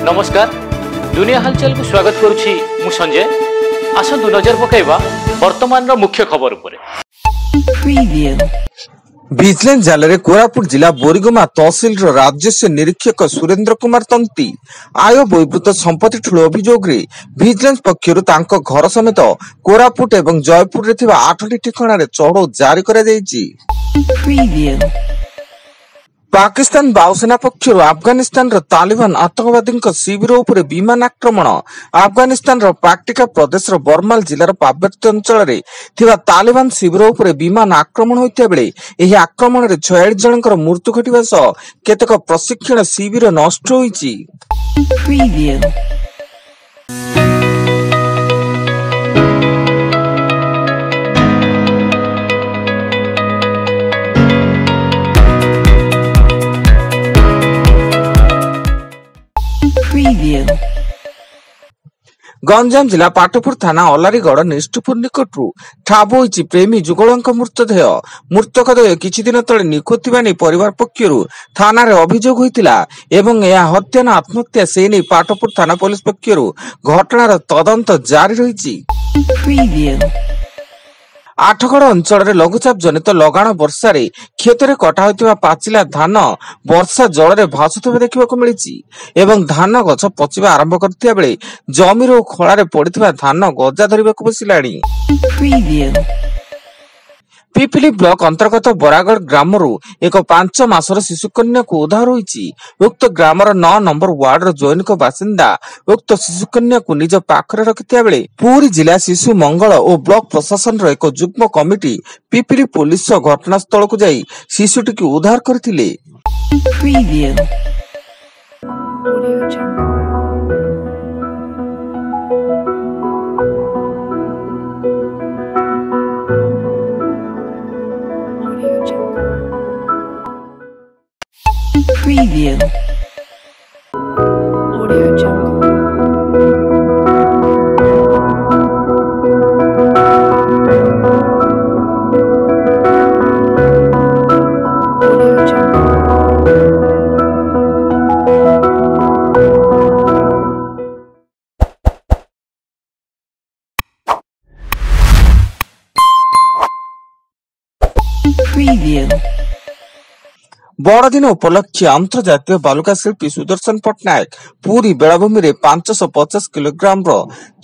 नमस्कार दुनिया हालचाल को स्वागत करुछि मु संजय। आसंतु नजर पकाइबा वर्तमान रो मुख्य खबर उपरे। विजिलेंस जाल कोरापुट जिला बोरीगुमा तहसिल राजस्व निरीक्षक सुरेंद्र कुमार तंती आय बहिर्भूत संपत्ति ठूल अभियोग विजिलेंस पक्षर घर समेत कोरापुट एवं जयपुर रे 8टी ठिकाना चढ़ाऊ जारी करा जायछि। पाकिस्तान वायुसेना पक्षर अफगानिस्तान तालिबान आतंकवादी शिविर उपर विमान आक्रमण। अफगानिस्तान पाक्टिका प्रदेश बर्माल जिलार पार्वत्य अंचल तालिबान शिविर उपर विमान आक्रमण होता बेले यह आक्रमण 46 जनकर मृत्यु घटवा सह केतेक प्रशिक्षण शिविर नष्ट होईछि। गंजाम जिला पाटपुर थाना अलारीगढ़ निष्ठुपुर निकटू ठाब होईछि प्रेमी जुगलक मृतदेह। मृतकदेह किछि दिन तले निखोज थिबा नै परिवार पक्षरु थाना रे अभियोग होइतिला एवं यह हत्या ना आत्महत्या से नै पाटपुर थाना पुलिस पक्षरु घटनार तदंत जारी रहिछि। आठगड़ अंचल लघुचाप जनित लगाण वर्षा क्षेत्र कटा होता पाचिला धान वर्षा जल में भासुवा देखा मिली एवं धान गछ पचिबा आरंभ करथिबा बेले जमीर खଳାରେ पड़िथिबा धान गजा धरिबा बसिलाणी। पिपिली ब्लॉक अंतर्गत बरागढ़ ग्रामरू एक 5 मासर शिशुकन्या को उद्धार होईछि। उक्त ग्रामर 9 नंबर वार्ड जैनिक बासिंदा उक्त शिशुकन्या को निज पाखरे रखिथिबा बेले पूरी जिला शिशु मंगल और ब्लॉक प्रशासन रो एक जुग्म कमिटी पिपिली पुलिस घटनास्थल को जाई शिशुटी को उद्धार करथिले। Preview. Audio Jungle. Audio Jungle. Preview. बड़दिन उपलक्षे अंतर्जातीय बालुका शिल्पी सुदर्शन पट्टनायक पूरी बेलाभूमि रे 550 किलोग्राम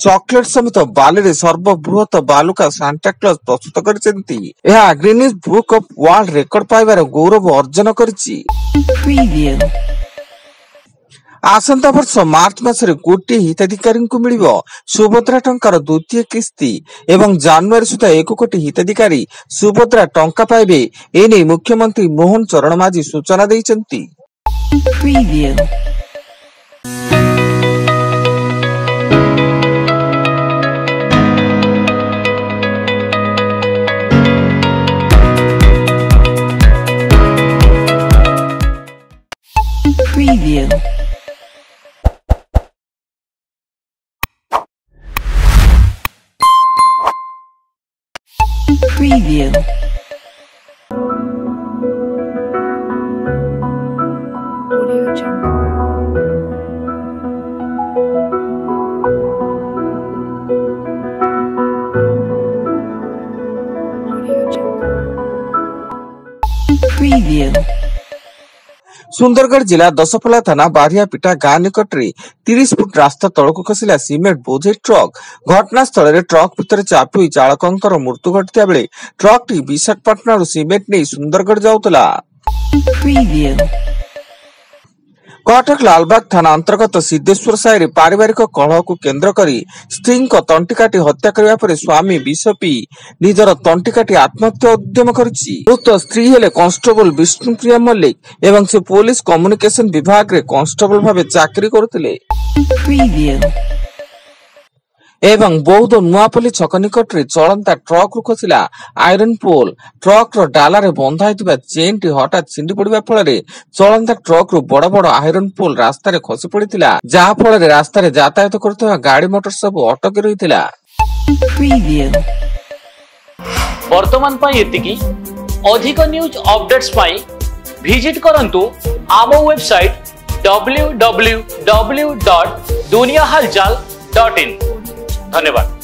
चॉकलेट समेत बाली रे सर्वबृहत बालुका सांता क्लॉज प्रस्तुत करछन्ती। यह Guinness book of world record पाइबार गौरव अर्जन करछि। आसंता वर्ष मार्च मासरे कोटी हिताधिकारी को मिलिबो सुभद्रा टंकार द्वितीय किस्ती एवं जनवरी सुधा 1 कोटी हिताधिकारी सुभद्रा टंका पाइबे एने मुख्यमंत्री मोहन चरण माझी सूचना दैछन्ती। Preview. Preview. Audio Jungle. Audio Jungle. Preview. Sundargarh जिला दशपल्ला थाना बारियापिटा गाँ निकट 30 फुट रास्ता तलक खसिला सिमेंट बोझे ट्रक। घटनास्थल में ट्रक भितर चापी चालकर मृत्यु घटिता बेले ट्रक टी विशाखापट्टनम सिमेंट नहीं सुंदरगढ़ जाउतला। कटक लालबाग थाना अंतर्गत सिद्धेश्वर साहि पारिवारिक कलह को केन्द्र करी स्त्री तंटी काटी हत्या करने पर स्वामी विष पी निजर तंटी काटी आत्महत्या उद्यम करिछि। मृत स्त्री हेले कांस्टेबल विष्णुप्रिया मल्लिक एवं से पुलिस कम्युनिकेशन विभाग रे कांस्टेबल भावे चाकरी करथिले। एवं बौद्ध नुआपल्ली छक निकट चलंता ट्रक रु खसिला आयरन पोल। ट्रक रो डाला रे बंधा होइतिबा चेन टी हठात छिंडी पड़िबा फल चलंता ट्रक रु बड़ बड़ आयरन पोल रास्ता रे खसी पड़ितिला, जहा फल रास्ता रे यातायात करथवा गाड़ी मोटर सब अटकी रहितिला। वर्तमान पाई एतिकी अधिक न्यूज अपडेट्स पाई विजिट करंतु आम वेबसाइट www.duniyahalchal.in। धन्यवाद।